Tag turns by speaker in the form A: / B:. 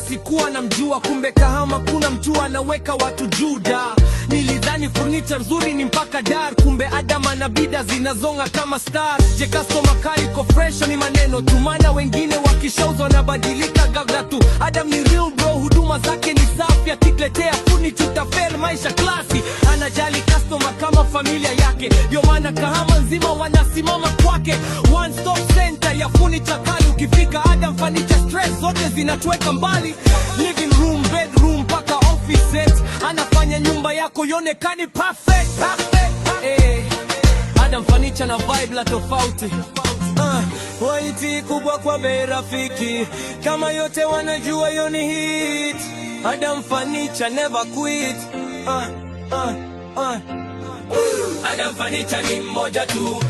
A: na sikuwa namjua, kumbe Kahama kuna mtu anaweka watu juda. Nilidhani furniture nzuri ni mpaka Dar, kumbe Adam ana bida zinazonga kama star. Je, customer care iko fresh ni maneno tu, maana wengine wakishauzwa wanabadilika ghafla tu. Adam ni real bro, huduma zake ni safi, akikuletea furniture utafeel maisha klasi. Anajali customer kama familia yake, ndio maana Kahama nzima wanasimama kwake. One stop center ya furniture kali, ukifika Adam Furniture stress zote zinatuweka mbali. Living room, bedroom paka office set, anafanya nyumba yako ionekane perfect. Adam Furniture na vibe la tofauti. Quality kubwa kwa bei rafiki, kama yote wanajua yo ni hit. Adam Furniture never quit. Adam Furniture ni mmoja tu.